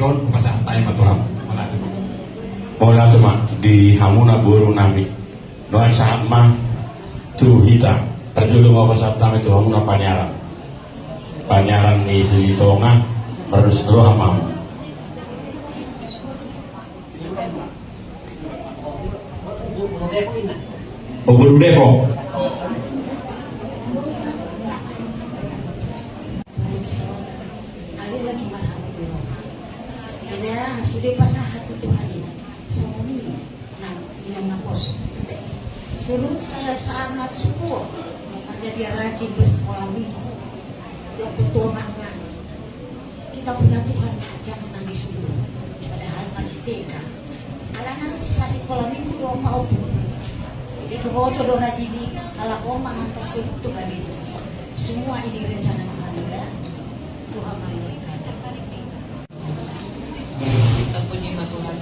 Sion pasal tay maturam malati. Mula cuma di hamuna burung nami doan sama tu hita perjulu mau pasal tam itu hamuna panyaran di Silitonga harus doa hamam. Bubur Depok. Ada lagi mana ada sudah pasah hati Tuhan ini. Semua nah ini ngapos. Serut saya sangat syukur karena dia rajin bersekolah minggu. Dia betul makna. Kita punya Tuhan jangan nangis dulu. Padahal masih TK. Anak saya sekolah minggu 2 tahun. Jadi kalau jodoh rajin ini, kalau koma antar itu kan itu. Semua ini rencana Tuhan ya. Tuhan mengirimkan. Kita puji Tuhan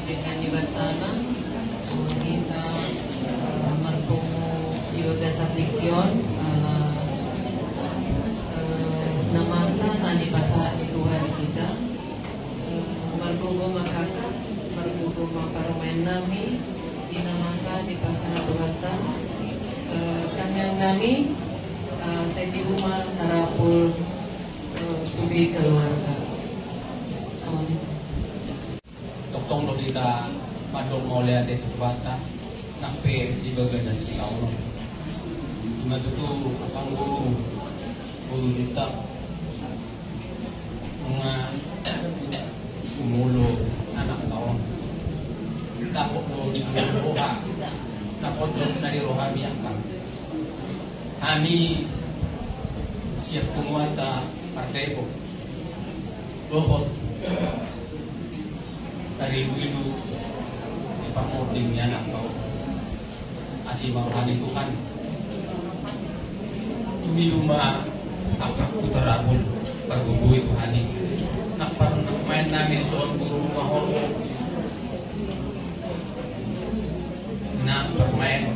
dengan dibasana kita mertumu ibadah saktikion namasa nani pasah di Tuhan kita mertumu makaka mertumu parumen nami di namasa di pasah Tuhan kanyang nami saya di rumah tarapul sugi keluarga toktong do kita padok mole ade bata sampai di bagian si Allah. Cuma itu akang guru kita mulu anak tahun kapok do di roha kapok do dari rohani akang kami siap kumuata partai ko dohot dari ibu di pamording niya anak kau asih rohani Tuhan ini rumah akak putarabon pagbubuhay Tuhani nakmain namin soon guru mahal na permain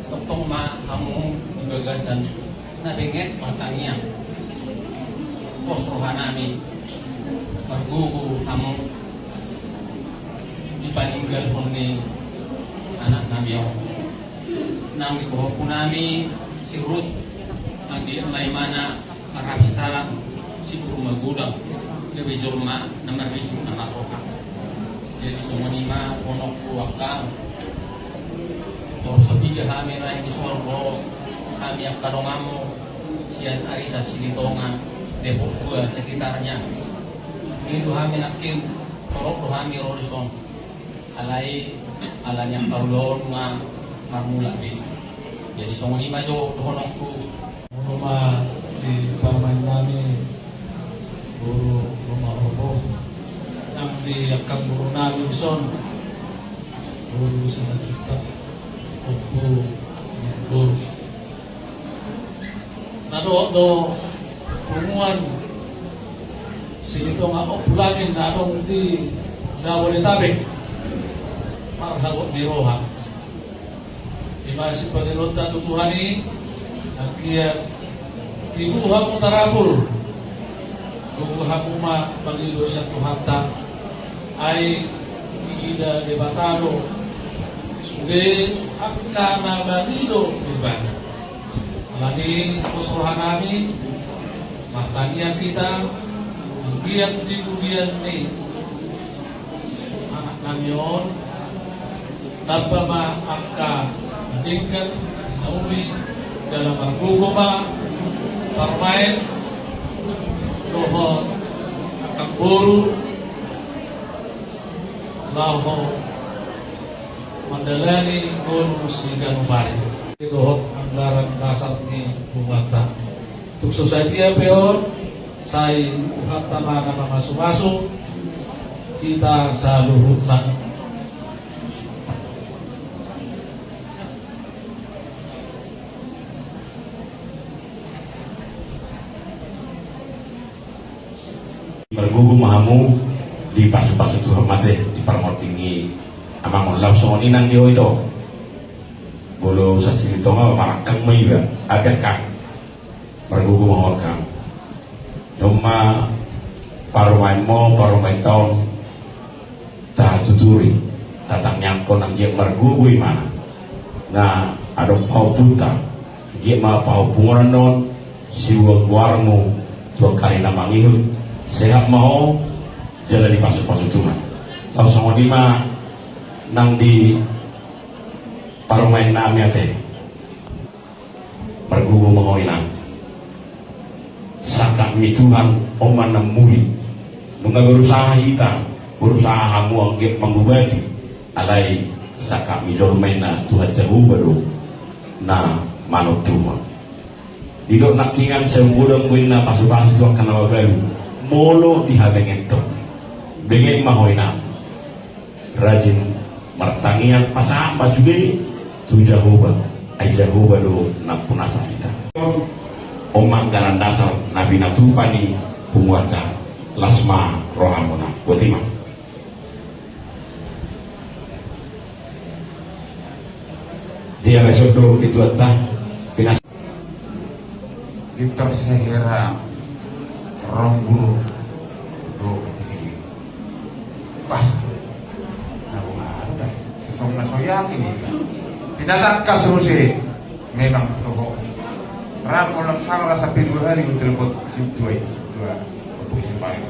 toktong kamu gagasan na bingit matangnya pos rohanami margugu kamu dipaninggal po ni anak namin nang ikuha po namin si Ruth ang di may mana marabistala si Purumagudang lebih jorma na marbisu na maroka jadi semua lima ponok puwaka Torso biga kami na yung isorbo kami ang kanongamo siyan ari sa Silitonga depo dua sekitarnya ini kami nakin torok kami Rolison alay alanya kaulon nga marmula din jadi semua lima jo dohonok ku rumah di paman namin guru rumah robo yang di akang guru namin son guru sana kita guru do hubungan sinito nga opulangin na anong di Jabodetabek marhabot di Roha di masih penilunta tutuhani ang kiyat tibuha mo tarapul tubuha mo pagilo sa tuhata ay ida debatado sude apka na balido diba alani pusrohan namin matanya kita ang kiyat dibudian ni anak namin tanpa maafka meningkat nauli dalam arguguma parmain loho akang guru laho mandalani guru siga nubari loho anggaran dasar ni bumata untuk society peon say uhata mana masuk-masuk kita saluhutan Bergugu mahamu di pasu-pasu Tuhan mate di parmotingi amang ulau songoni nang dio itu bolo sa Silitonga marakang may ba agar kang bergugu mahal kang Yoma parumain mo parumain taon ta tuturi tatang nyangko nang dia margugui mana na adong pau puta dia ma pau pungoran non siwa guarmu tua kali na mangihut sehat mau jalan di pasuk-pasuk Tuhan langsung lima nang di parumain nami ate margugu mangoilang saka mi Tuhan oman namuli nunga berusaha hamu angge manggubati alai saka mi dormain na Tuhan jauh baru na manut Tuhan didok nakingan sembudang buina pasu-pasu Tuhan kana baru molo dihabengen to bengen mahoina rajin martangian pasama juga tu Jehovah ai Jehovah do napunasa kita omang garan dasar nabi natupani pumuata lasma rohamuna botima dia jodoh itu atah pinas Victor Sehera Rongguru do ini wah aku ada sesungguhnya saya yakin ini binatang kasrusi memang toko ram kalau salah sampai 2 hari untuk telepon dua polisi paling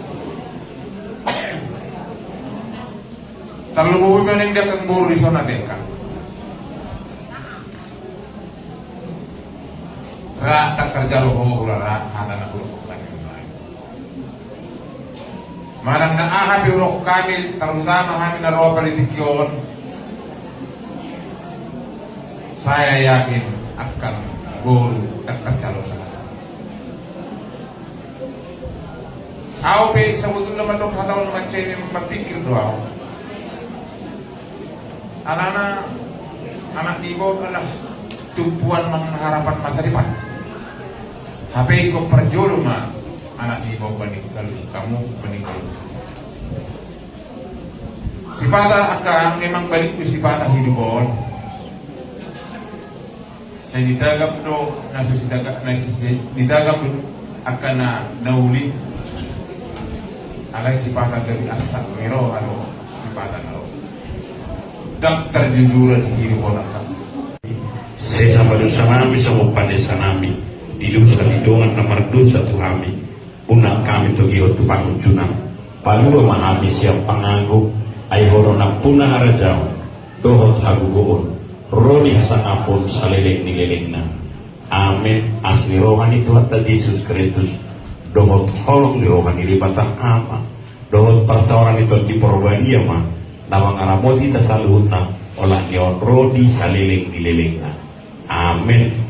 terlalu mau yang dia akan buru di zona TK rak tak kerja loh ulah ada nak uruk kami manang na ahabi uruk kami terutama kami na roh politikion saya yakin akan guru tak kerja loh sana aku pe sebetulnya mandok hatau macam ini berpikir doang anak ibu adalah tumpuan mengharapan masa depan HP ko perjodoh mah anak ibu meninggal kamu meninggal sifat akan memang balik ke sifat hidup on saya ditagap do nasi ditagap akan nauli alai sifat dari asal mero alo sifat alo dan terjujuran hidup on akan saya sama dosa nami sama pandesa nami di dosa lidongan nomor dosa Tuhami punak kami togi otu panguncunan palu mahami siap panganggo ay horona punah arajau dohot hagugoon rodi hasangapun salelek nilelekna amin asli rohani Tuhan Yesus Kristus dohot holong di rohani libatang ama dohot perseoran itu di porbadia mah nawang aramoti tasaluhutna olah nyon rodi salelek nilelekna amin